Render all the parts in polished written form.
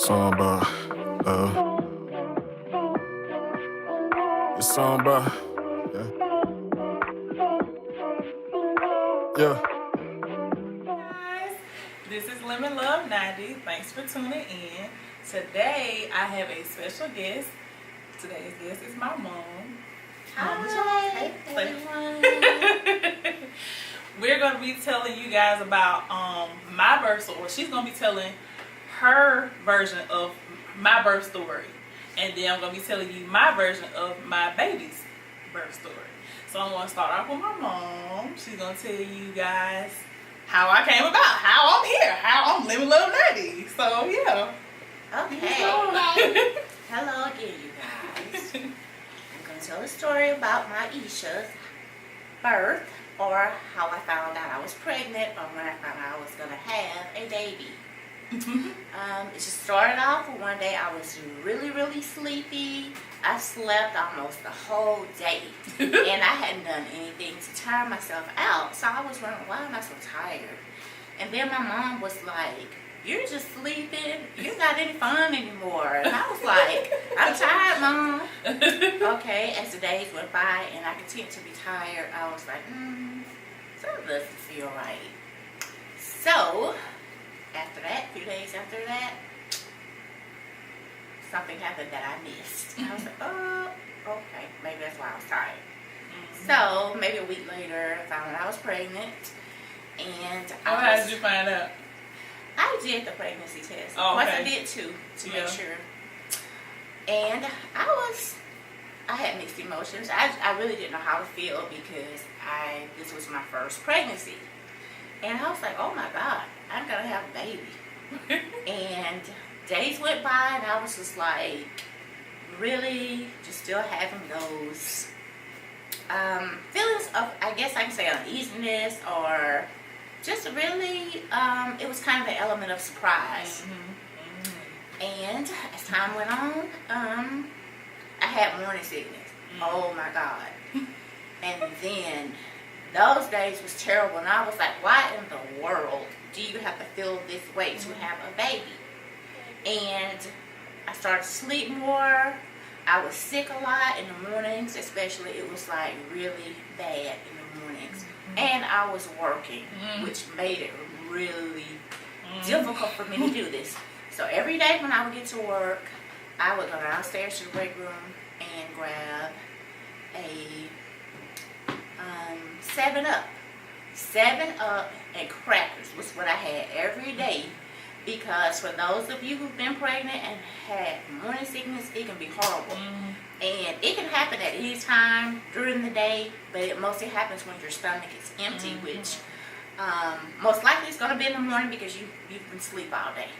Song about this song about yeah. Guys, this is Lemon Love 90. Thanks for tuning in. Today I have a special guest. Today's guest is my mom. Hi, everyone. We're going to be telling you guys about my birth story. Well, she's going to be telling her version of my birth story. And then I'm going to be telling you my version of my baby's birth story. So I'm going to start off with my mom. She's going to tell you guys how I came about, how I'm here, how I'm living Love 90. So, yeah. Okay. Hello again, you guys. I'm going to tell a story about my Isha's birth, or how I found out I was pregnant, or when I found out I was going to have a baby. It just started off with one day I was really, really sleepy. I slept almost the whole day, and I hadn't done anything to tire myself out, so I was wondering, why am I so tired? And then my mom was like, you're just sleeping, you're not any fun anymore. And I was like, I'm tired, Mom. Okay, as the days went by and I continued to be tired, I was like, something doesn't feel right. So after that, a few days after that, something happened that I missed. I was like, oh, okay, maybe that's why I was tired. So maybe a week later, I found out I was pregnant. And How did you find out? I did the pregnancy test. Oh, Of course, okay. I did too, to make sure. And I had mixed emotions. I really didn't know how to feel because this was my first pregnancy. And I was like, oh my God, I'm going to have a baby. And days went by and I was just like, really just still having those feelings of, I guess I can say, uneasiness, or just really, it was kind of an element of surprise. And as time went on, I had morning sickness. Oh my God. And then those days was terrible, and I was like, why in the world do you have to feel this way to have a baby? And I started to sleep more. I was sick a lot in the mornings, especially. It was like really bad in the mornings. And I was working, which made it really difficult for me to do this. So every day when I would get to work, I would go downstairs to the break room and grab a 7-Up. 7-Up and crackers was what I had every day. Because for those of you who've been pregnant and had morning sickness, it can be horrible. And it can happen at any time during the day, but it mostly happens when your stomach is empty, which most likely is going to be in the morning because you've been asleep all day.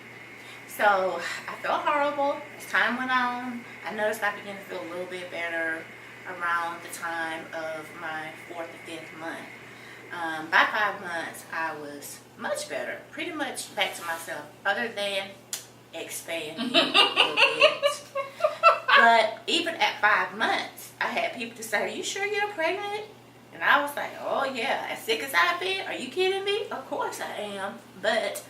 So I felt horrible. As time went on, I noticed I began to feel a little bit better around the time of my 4th or 5th month. By 5 months, I was much better, pretty much back to myself, other than expanding a little bit. But even at 5 months, I had people to say, are you sure you're pregnant? And I was like, oh yeah, as sick as I've been, are you kidding me? Of course I am. But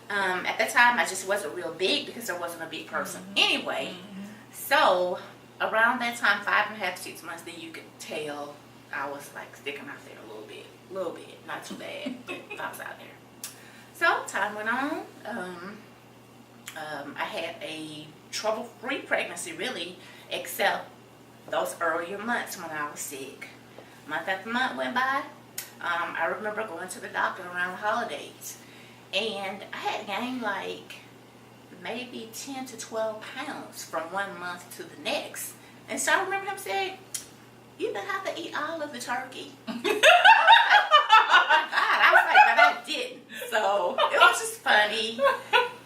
at the time, I just wasn't real big because I wasn't a big person anyway. So around that time, 5.5, 6 months, then you could tell I was like sticking out there a little bit, not too bad, but I was out there. So time went on. I had a trouble-free pregnancy, really, except those earlier months when I was sick. Month after month went by. I remember going to the doctor around the holidays, and I had gained like maybe 10 to 12 pounds from 1 month to the next. And so I remember him saying, you didn't have to eat all of the turkey. Oh my God. I was like, but I didn't. So it was just funny.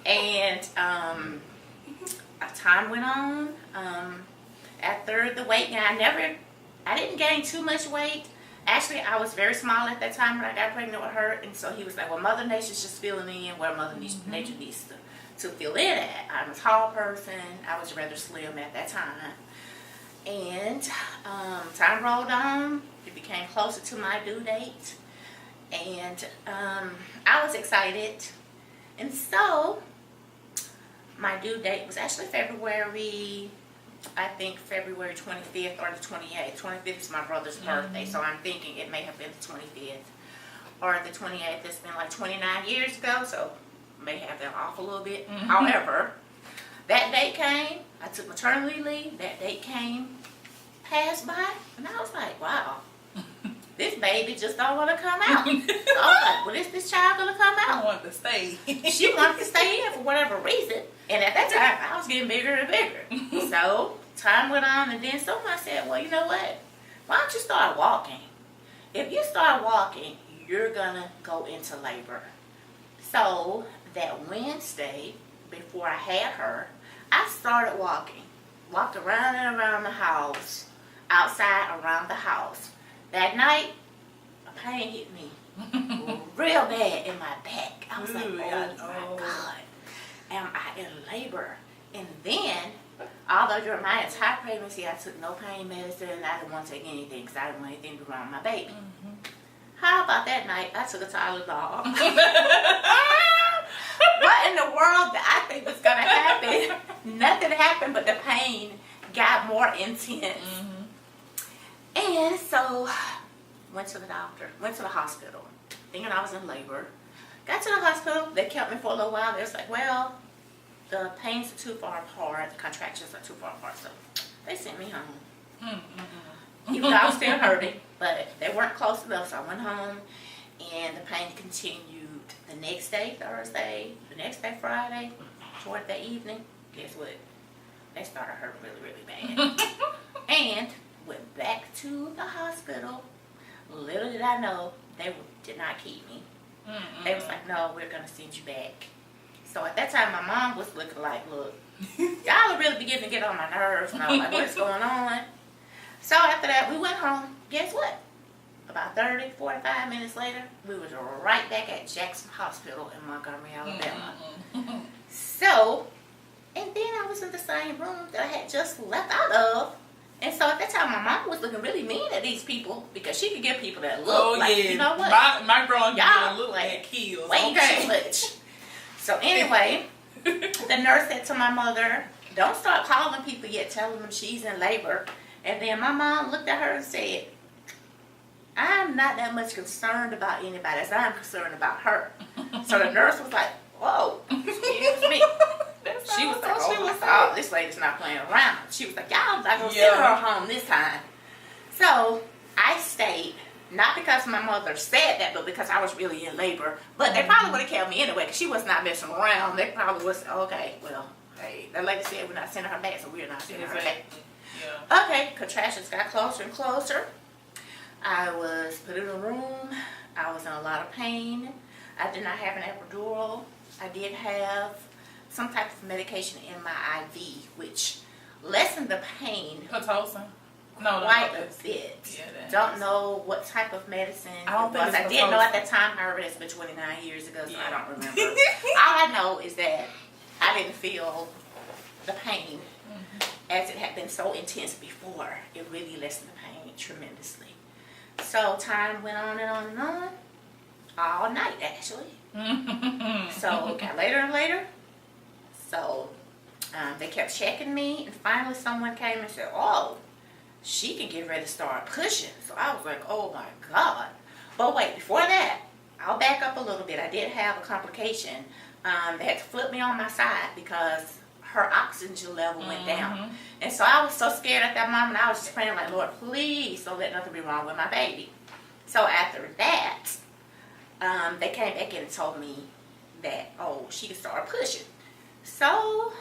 And time went on. After the weight gain, I didn't gain too much weight. Actually, I was very small at that time when I got pregnant with her. And so he was like, well, Mother Nature's just filling in where Mother Nature needs to fill in at. I'm a tall person. I was rather slim at that time. And time rolled on. It became closer to my due date. And I was excited. And so my due date was actually February 25th or the 28th. 25th is my brother's birthday, so I'm thinking it may have been the 25th or the 28th. It's been like 29 years ago, so may have that off a little bit. However, that date came, I took maternity leave, that date came, passed by, and I was like, wow, this baby just don't want to come out. So I was like, well, is this child going to come out? I want to stay. She wanted to stay in for whatever reason, and at that time, I was getting bigger and bigger. So time went on, and then someone said, well, you know what, why don't you start walking? If you start walking, you're going to go into labor. So that Wednesday, before I had her, I started walking. Walked around and around the house, outside around the house. That night, a pain hit me real bad in my back. I was like, oh my God, am I in labor? And then, although during my entire pregnancy, I took no pain medicine, I didn't want to take anything because I didn't want anything to wrong with my baby. How about that night, I took a Tylenol. What in the world did I think was going to happen? Nothing happened, but the pain got more intense. And so, went to the doctor, went to the hospital, thinking I was in labor. Got to the hospital, they kept me for a little while. They was like, well, the pains are too far apart, the contractions are too far apart, so they sent me home. Even though I was still hurting, but they weren't close enough, so I went home, and the pain continued the next day, Thursday, the next day, Friday, toward the evening. Guess what? They started hurting really, really bad. And went back to the hospital. Little did I know, they did not keep me. They was like, no, we're going to send you back. So at that time, my mom was looking like, look, y'all are really beginning to get on my nerves now. Like, what's going on? So after that, we went home. Guess what? About 30, 45 minutes later, we was right back at Jackson Hospital in Montgomery, Alabama. So, and then I was in the same room that I had just left out of. And so at that time, my mom was looking really mean at these people because she could get people that look like, you know what? My growing y'all look like kills. way too much. So anyway, the nurse said to my mother, don't start calling people yet, telling them she's in labor. And then my mom looked at her and said, I'm not that much concerned about anybody as I'm concerned about her. So the nurse was like, whoa, excuse me. She was like, oh my God, this lady's not playing around. She was like, y'all not going to send her home this time. So I stayed, not because my mother said that, but because I was really in labor. But they probably would have kept me anyway because she was not messing around. They probably was, okay, well, hey, that lady said we're not sending her back, so we're not sending her back. Yeah. Okay, contractions got closer and closer. I was put in a room. I was in a lot of pain. I did not have an epidural. I did have some type of medication in my IV, which lessened the pain Pitocin? quite a bit. Yeah, don't know what type of medicine I don't think I didn't know at that time. However, it's been 29 years ago, so I don't remember. All I know is that I didn't feel the pain as it had been so intense before. It really lessened the pain tremendously. So time went on and on and on, all night actually. So it got later and later. So they kept checking me, and finally someone came and said, oh, she can get ready to start pushing. So I was like, oh my God. But wait, before that, I'll back up a little bit. I did have a complication. They had to flip me on my side because her oxygen level went down. And so I was so scared at that moment. I was just praying like, Lord, please don't let nothing be wrong with my baby. So after that, they came back in and told me that, oh, she could start pushing. So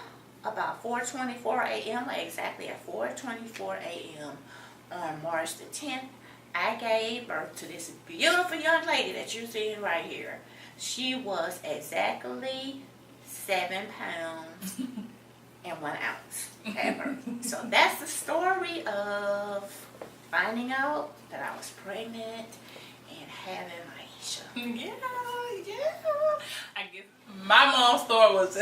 about 4:24 a.m., exactly at 4:24 a.m. on March the 10th, I gave birth to this beautiful young lady that you're seeing right here. She was exactly 7 pounds and 1 ounce at birth. So that's the story of finding out that I was pregnant and having Aisha. Yeah. I guess my mom's story was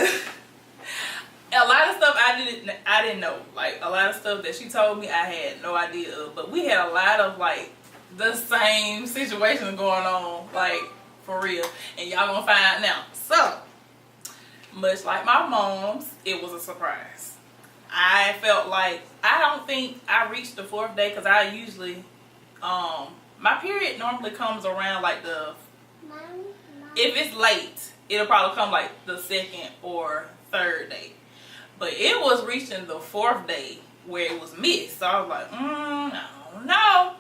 a lot of stuff I didn't know. Like a lot of stuff that she told me I had no idea of. But we had a lot of like the same situation going on, like for real. And y'all gonna find out now. So Much like my mom's, it was a surprise. I felt like, I don't think I reached the 4th day because I usually, my period normally comes around like if it's late, it'll probably come like the 2nd or 3rd day. But it was reaching the 4th day where it was missed. So I was like, I don't know.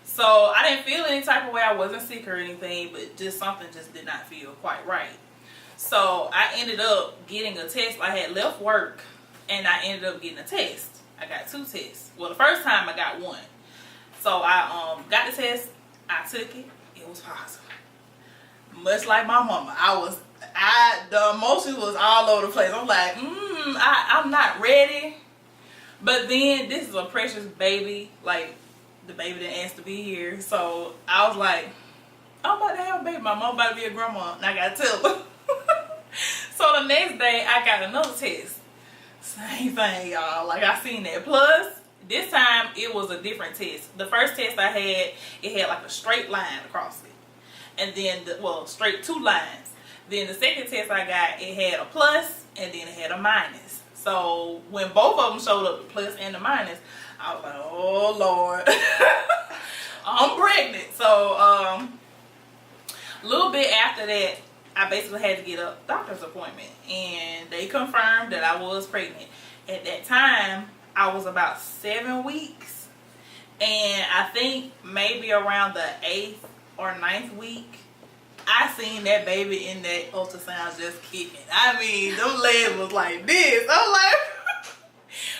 So I didn't feel any type of way. I wasn't sick or anything, but just something just did not feel quite right. So I ended up getting a test. I had left work and I ended up getting a test. I got 2 tests. Well, the first time I got 1. So I got the test. I took it. It was positive. Much like my mama, the emotions was all over the place. I'm like, I'm not ready. But then this is a precious baby. Like, the baby didn't ask to be here. So I was like, I'm about to have a baby. My mom about to be a grandma. And I got to tell her. So the next day, I got another test. Same thing, y'all. Like, I seen that. Plus, this time, it was a different test. The first test I had, it had like a straight line across it. And then, straight 2 lines. Then the second test I got, it had a plus, and then it had a minus. So, when both of them showed up, the plus and the minus, I was like, oh, Lord. I'm pregnant. So, a little bit after that, I basically had to get a doctor's appointment. And they confirmed that I was pregnant. At that time, I was about 7 weeks. And I think maybe around the 8th or 9th week, I seen that baby in that ultrasound just kicking. I mean, them legs was like this. I'm like,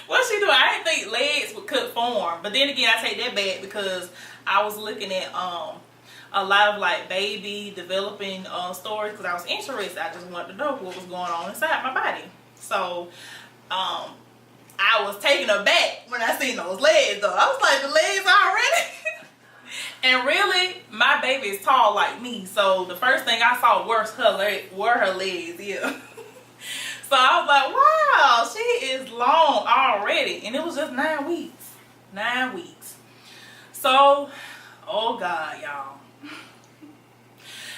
what's she doing? I didn't think legs could form. But then again, I take that back because I was looking at a lot of like baby developing stories because I was interested. I just wanted to know what was going on inside my body. So I was taken aback when I seen those legs though. I was like, the legs already? And really, my baby is tall like me. So the first thing I saw were her legs, yeah. So I was like, wow, she is long already. And it was just 9 weeks. 9 weeks. So, oh God, y'all.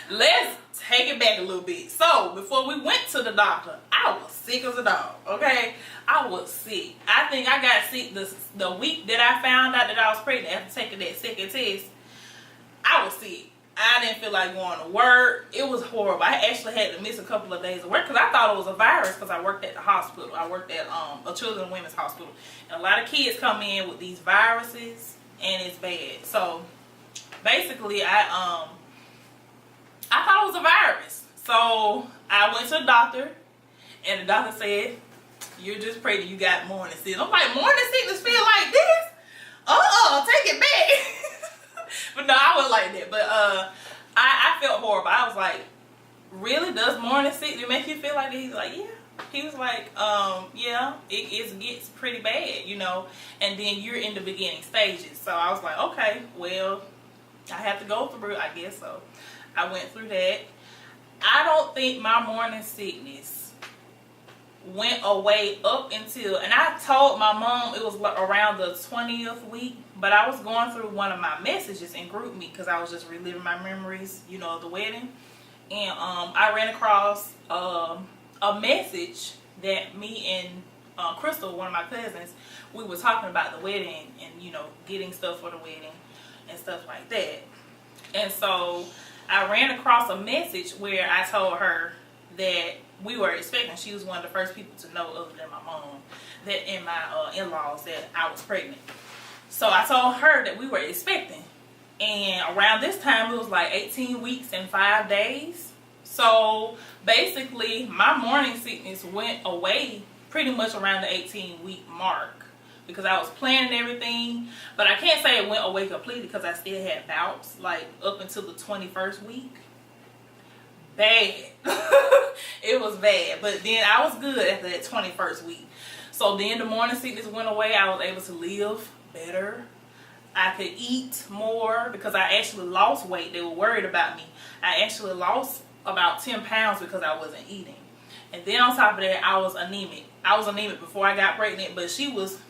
Let's take it back a little bit. So, before we went to the doctor, I was sick as a dog, okay? I was sick. I think I got sick the week that I found out that I was pregnant after taking that second test. I was sick. I didn't feel like going to work. It was horrible. I actually had to miss a couple of days of work because I thought it was a virus because I worked at the hospital. I worked at a children's and women's hospital. And a lot of kids come in with these viruses and it's bad. So, basically, I thought it was a virus. So, I went to the doctor and the doctor said, you're just pregnant. You got morning sickness. I'm like, morning sickness feel like this? Take it back. But no, I wasn't like that. But I felt horrible. I was like, really? Does morning sickness make you feel like that? He's like, yeah. He was like, yeah, it gets pretty bad, you know. And then you're in the beginning stages. So I was like, okay, well, I have to go through it, I guess so. I went through that. I don't think my morning sickness went away up until, and I told my mom it was around the 20th week, but I was going through one of my messages in GroupMe because I was just reliving my memories, you know, of the wedding. And I ran across a message that me and Crystal, one of my cousins, we were talking about the wedding and, you know, getting stuff for the wedding and stuff like that. And so I ran across a message where I told her that we were expecting. She was one of the first people to know, other than my mom, that in my in-laws, that I was pregnant. So I told her that we were expecting. And around this time, it was like 18 weeks and 5 days. So basically, my morning sickness went away pretty much around the 18-week mark because I was planning everything. But I can't say it went away completely because I still had bouts like up until the 21st week. Bad. It was bad. But then I was good after that 21st week. So then the morning sickness went away. I was able to live better. I could eat more because I actually lost weight. They were worried about me. I actually lost about 10 pounds because I wasn't eating. And then on top of that, I was anemic. I was anemic before I got pregnant, but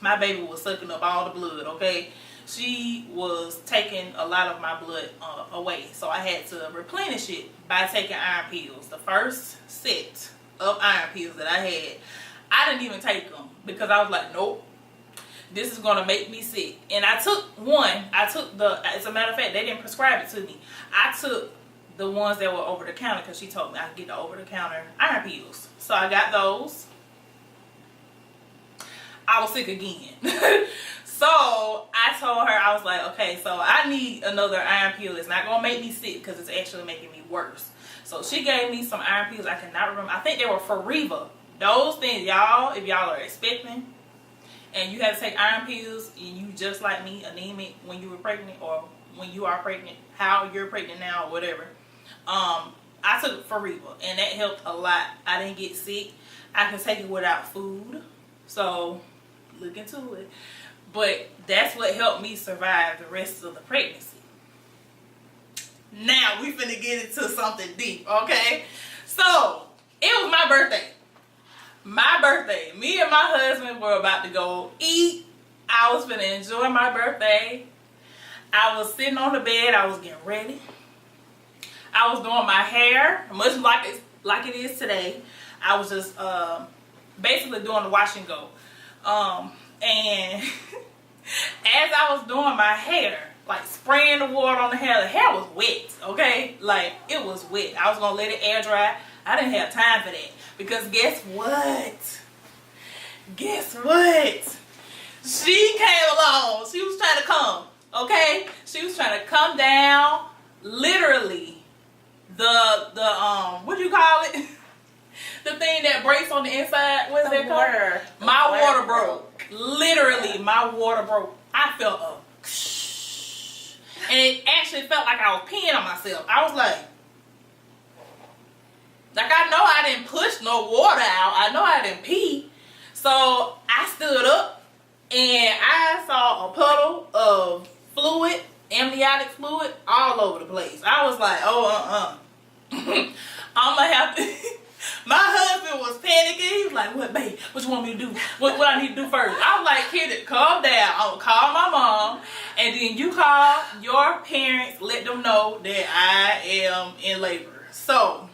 my baby was sucking up all the blood, okay? She was taking a lot of my blood away. So I had to replenish it by taking iron pills. The first set of iron pills that I had, I didn't even take them because I was like, nope, this is going to make me sick. And I took one. I took as a matter of fact, they didn't prescribe it to me. I took the ones that were over the counter because she told me I could get the over the counter iron pills. So I got those. I was sick again. So I told her, I was like, okay, so I need another iron pill. It's not going to make me sick because it's actually making me worse. So she gave me some iron pills. I cannot remember. I think they were Fareva. Those things, y'all, if y'all are expecting and you have to take iron pills and you just like me, anemic when you were pregnant or when you are pregnant, how you're pregnant now or whatever. I took Fareva and that helped a lot. I didn't get sick. I can take it without food. So look into it. But that's what helped me survive the rest of the pregnancy. Now we finna get into something deep, okay? So it was my birthday. My birthday. Me and my husband were about to go eat. I was finna enjoy my birthday. I was sitting on the bed. I was getting ready. I was doing my hair, much like it is today. I was just basically doing the wash and go. And as I was doing my hair, like spraying the water on the hair was wet, okay? Like, it was wet. I was going to let it air dry. I didn't have time for that. Because guess what? Guess what? She came along. She was trying to come, okay? She was trying to come down, literally, what do you call it? The thing that breaks on the inside, what's that called? My water broke. Literally, my water broke. I felt a and it actually felt like I was peeing on myself. I was like I know I didn't push no water out. I know I didn't pee. So I stood up and I saw a puddle of fluid, amniotic fluid, all over the place. I was like, oh, I'm gonna have to. My husband was panicking. He was like, what, babe? What you want me to do? What I need to do first? I was like, kid, calm down. I'm going to call my mom. And then you call your parents. Let them know that I am in labor. So,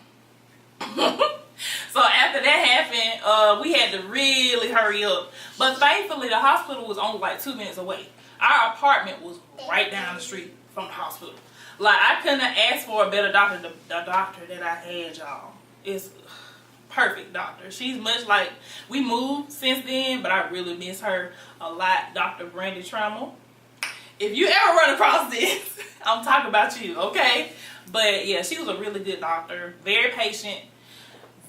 after that happened, we had to really hurry up. But thankfully, the hospital was only like 2 minutes away. Our apartment was right down the street from the hospital. Like, I couldn't have asked for a better doctor. The doctor that I had, y'all, is perfect doctor. She's much like, we moved since then, but I really miss her a lot. Dr. Brenda. If you ever run across this, I'm talking about you, okay? But yeah, she was a really good doctor, very patient,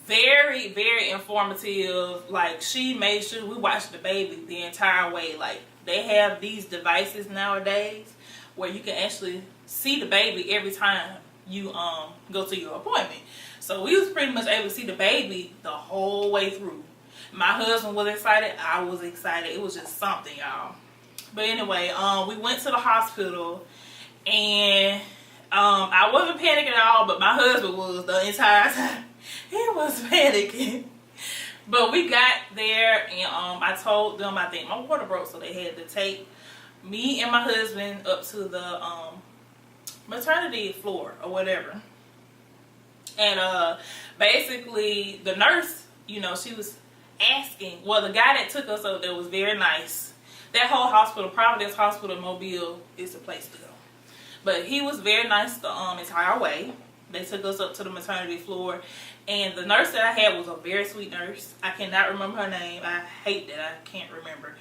very, very informative. Like, she made sure we watched the baby the entire way. Like, they have these devices nowadays where you can actually see the baby every time you go to your appointment. So we was pretty much able to see the baby the whole way through. My husband was excited. I was excited. It was just something, y'all. But anyway, we went to the hospital and I wasn't panicking at all, but my husband was the entire time. He was panicking. But we got there and I told them I think my water broke, so they had to take me and my husband up to the maternity floor or whatever. And basically the nurse, you know, she was asking, well, the guy that took us up there was very nice. That whole hospital, Providence Hospital, Mobile, is the place to go. But he was very nice the entire way. They took us up to the maternity floor. And the nurse that I had was a very sweet nurse. I cannot remember her name. I hate that I can't remember.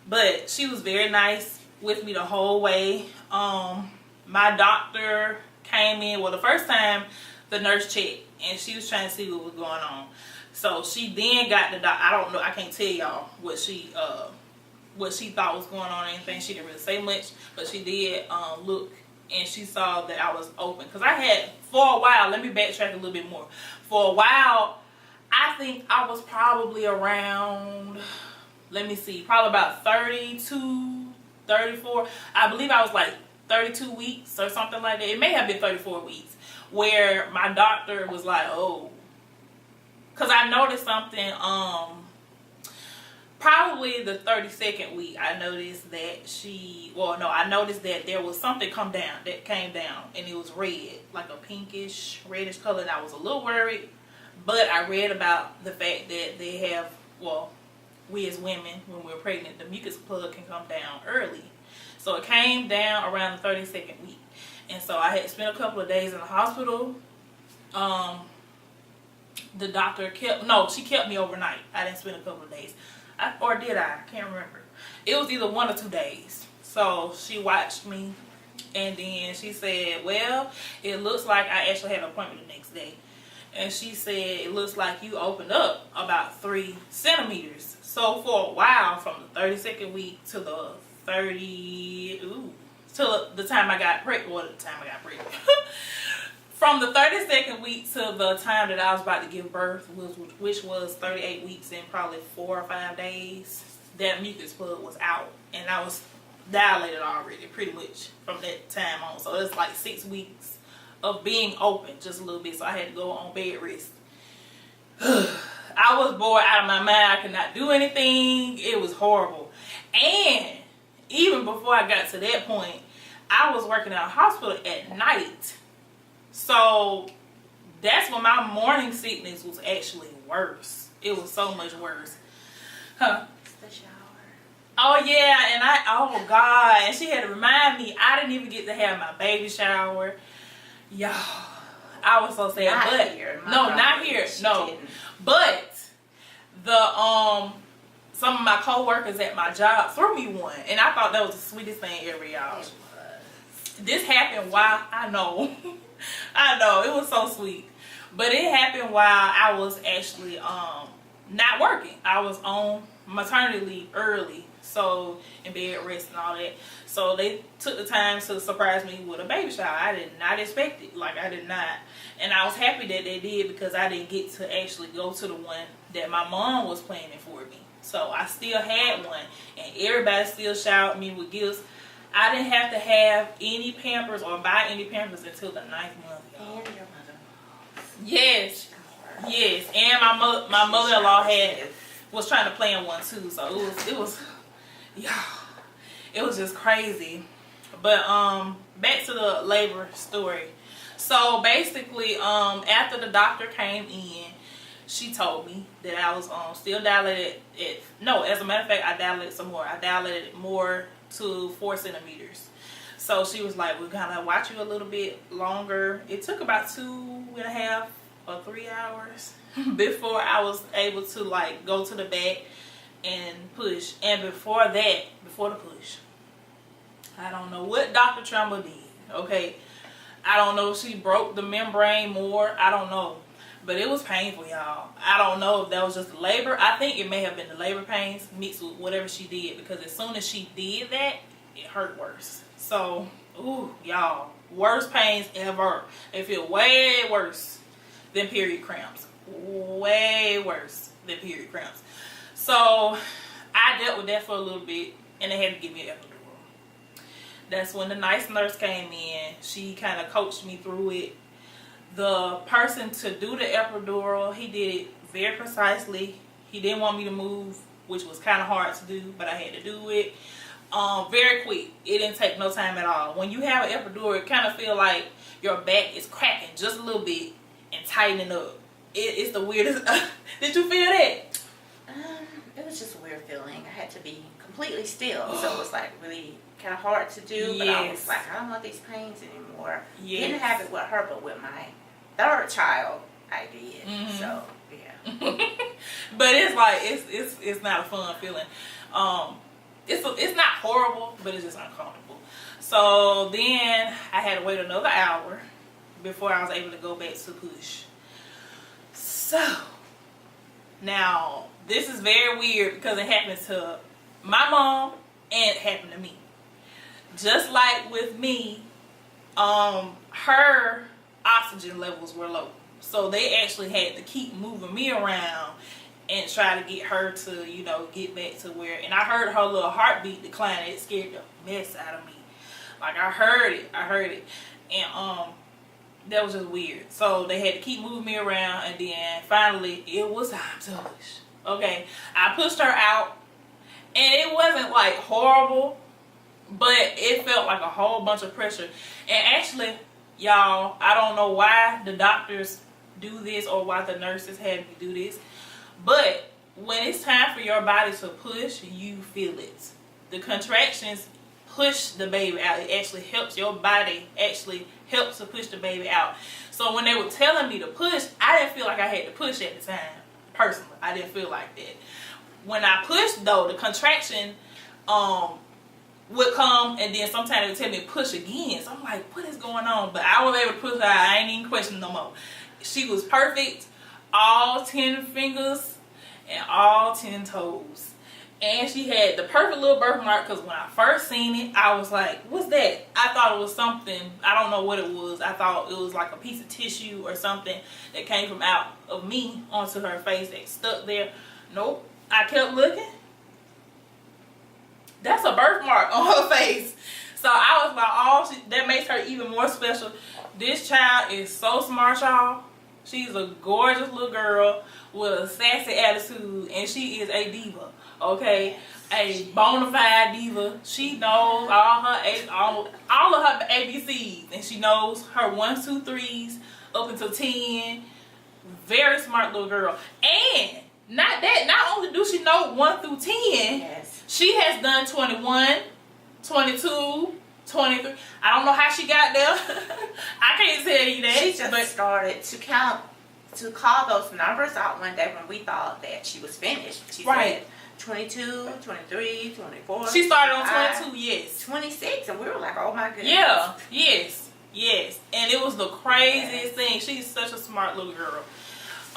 But she was very nice with me the whole way. My doctor came in. Well, the first time the nurse checked and she was trying to see what was going on. So she then got the doctor. I don't know. I can't tell y'all what she thought was going on or anything. She didn't really say much, but she did look and she saw that I was open. Because I had, for a while, let me backtrack a little bit more. For a while, I think I was probably around, let me see, probably about 32, 34. I believe I was like 32 weeks or something like that. It may have been 34 weeks. Where my doctor was like, oh. Because I noticed something, probably the 32nd week, I noticed that I noticed that there was something that came down, and it was red, like a pinkish, reddish color, and I was a little worried But I read about the fact that they have, well, we as women, when we're pregnant, the mucus plug can come down early. So it came down around the 32nd week. And so I had spent a couple of days in the hospital. The doctor she kept me overnight. I didn't spend a couple of days. Or did I? I can't remember. It was either 1 or 2 days. So she watched me, and then she said, well, it looks like I actually had an appointment the next day. And she said, it looks like you opened up about 3 centimeters. So for a while, from the 32nd week to the till the time I got pregnant. Well, the time I got pregnant. From the 32nd week to the time that I was about to give birth, which was 38 weeks and probably 4 or 5 days, that mucus plug was out. And I was dilated already, pretty much, from that time on. So it's like 6 weeks of being open, just a little bit. So I had to go on bed rest. I was bored out of my mind. I could not do anything. It was horrible. And even before I got to that point, I was working at a hospital at night. So that's when my morning sickness was actually worse. It was so much worse. Huh? It's the shower. Oh yeah, and oh God, and she had to remind me I didn't even get to have my baby shower. Y'all, I was so sad. Not here. Not here. No. But the some of my coworkers at my job threw me one, and I thought that was the sweetest thing ever, y'all. This happened while I know it was so sweet, but it happened while I was actually not working. I was on maternity leave early, so in bed rest and all that. So they took the time to surprise me with a baby shower. I did not expect it. Like, I did not. And I was happy that they did, because I didn't get to actually go to the one that my mom was planning for me. So I still had one, and everybody still showered me with gifts. I didn't have to have any Pampers or buy any Pampers until the 9th month. And your mother. Yes. Yes. And my mother-in-law was trying to plan one too. So it was just crazy. But back to the labor story. So basically, after the doctor came in, she told me that I was still dilated. As a matter of fact, I dilated some more. I dilated more to 4 centimeters. So she was like, we're gonna watch you a little bit longer. It took about 2.5 or 3 hours before I was able to like go to the back and push. And before the push, I don't know what Dr. Trumbull did. Okay, I don't know if she broke the membrane more. I don't know. But it was painful, y'all. I don't know if that was just the labor. I think it may have been the labor pains mixed with whatever she did, because as soon as she did that, it hurt worse. So, ooh, y'all, worst pains ever. They feel way worse than period cramps. Way worse than period cramps. So, I dealt with that for a little bit, and they had to give me an epidural. That's when the nice nurse came in. She kind of coached me through it. The person to do the epidural, he did it very precisely. He didn't want me to move, which was kind of hard to do, but I had to do it. Very quick. It didn't take no time at all. When you have an epidural, it kind of feel like your back is cracking just a little bit and tightening up. It's the weirdest. Did you feel that? It was just a weird feeling. I had to be completely still, so it was like really kind of hard to do. But I was like, I don't want these pains anymore. Yes. Didn't have it with her, but with my 3rd child, I did. Mm-hmm. So yeah. But it's like it's not a fun feeling. It's not horrible, but it's just uncomfortable. So then I had to wait another hour before I was able to go back to push. So now this is very weird, because it happened to my mom and it happened to me. Just like with me, her oxygen levels were low. So they actually had to keep moving me around and try to get her to, get back to where, and I heard her little heartbeat decline. It scared the mess out of me. Like, I heard it. And that was just weird. So they had to keep moving me around, and then finally it was time to push. Okay, I pushed her out, and it wasn't like horrible, but it felt like a whole bunch of pressure. And actually, y'all, I don't know why the doctors do this or why the nurses had me do this. But when it's time for your body to push, you feel it. The contractions push the baby out. It actually helps your body, actually helps to push the baby out. So when they were telling me to push, I didn't feel like I had to push at the time. Personally, I didn't feel like that. When I pushed though, the contraction would come, and then sometimes they would tell me to push again. So I'm like, what is going on? But I was able to push her. I ain't even questioning no more. She was perfect. All 10 fingers and all 10 toes. And she had the perfect little birthmark, because when I first seen it, I was like, what's that? I thought it was something, I don't know what it was. I thought it was like a piece of tissue or something that came from out of me onto her face that stuck there. Nope. I kept looking. That's a birthmark on her face. So I was like, oh, that makes her even more special. This child is so smart, y'all. She's a gorgeous little girl with a sassy attitude, and she is a diva, okay? A bona fide diva. She knows all of her ABCs, and she knows her 1, 2, 3s up until 10. Very smart little girl. And not only do she know 1 through 10, yes, she has done 21, 22, 23. I don't know how she got there. I can't tell you that. She just started to count, to call those numbers out one day when we thought that she was finished. She said 22, 23, 24. She started on 22, yes. 26, and we were like, oh my goodness. Yeah, yes. And it was the craziest thing. She's such a smart little girl.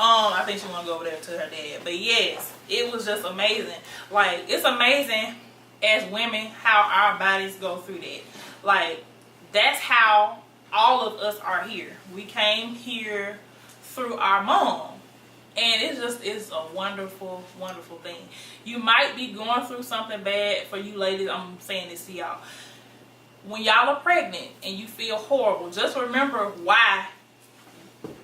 I think she want to go over there to her dad. But yes, it was just amazing. Like, it's amazing as women how our bodies go through that. Like, that's how all of us are here. We came here through our mom. And it's a wonderful, wonderful thing. You might be going through something bad. For you ladies, I'm saying this to y'all. When y'all are pregnant and you feel horrible, just remember why.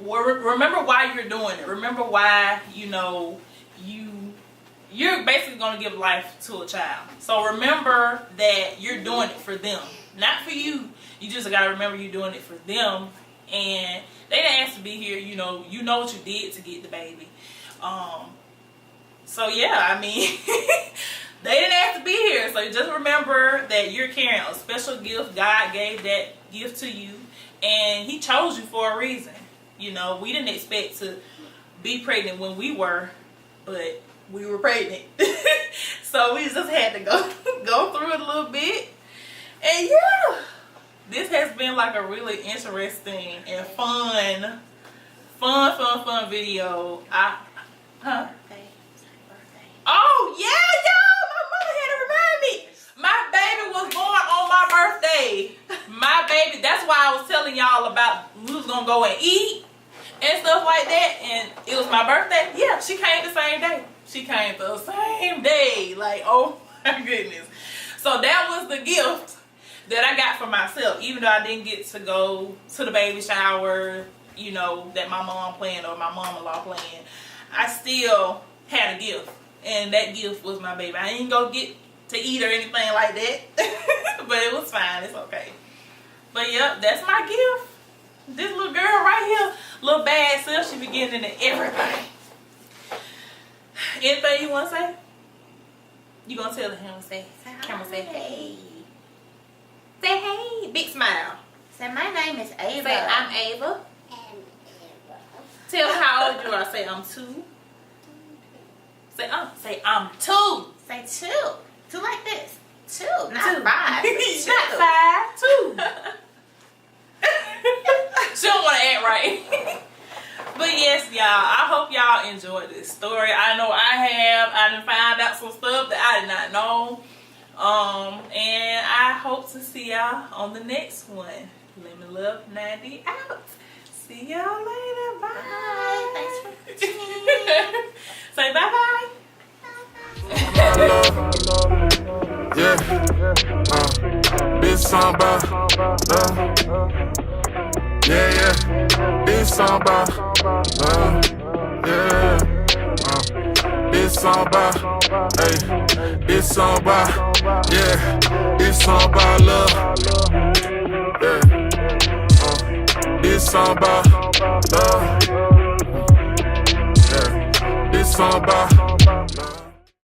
Remember why you're doing it. Remember why, you're basically going to give life to a child. So remember that you're doing it for them, not for you. You just got to remember you're doing it for them. And they didn't ask to be here. You know what you did to get the baby. So yeah, I mean, they didn't ask to be here. So just remember that you're carrying a special gift. God gave that gift to you, and He chose you for a reason. We didn't expect to be pregnant when we were, but we were pregnant. So we just had to go through it a little bit. And yeah, this has been like a really interesting and fun video. Birthday. Oh yeah, y'all, my mother had to remind me. My baby was born on my birthday. My baby, that's why I was telling y'all about we was gonna go and eat and stuff like that, and it was my birthday. Yeah, she came the same day. She came the same day. Like, oh my goodness. So that was the gift that I got for myself. Even though I didn't get to go to the baby shower, that my mom planned or my mom-in-law planned, I still had a gift. And that gift was my baby. I didn't go get to eat or anything like that. But it was fine. It's okay. But yep, that's my gift. This little girl right here, little bad self, she be getting into everything. Anything you want to say? You gonna tell him, say hey. Say hey. Big smile. Say, my name is Ava. Say, I'm Ava. Tell how old you are. Say, I'm 2. Say, I'm 2. Say 2. 2 like this. 2, not 5. Not 5, 2. She don't want to act right. But yes, y'all, I hope y'all enjoyed this story. I know I have. I done found out some stuff that I did not know. And I hope to see y'all on the next one. Lemon Love 90 out. See y'all later. Bye. Bye. Thanks for watching. Say bye-bye. Yeah, this song about love. Yeah, this song about love. Yeah, this song about, hey, this song about, yeah, this song about love. Yeah, this song about love. song about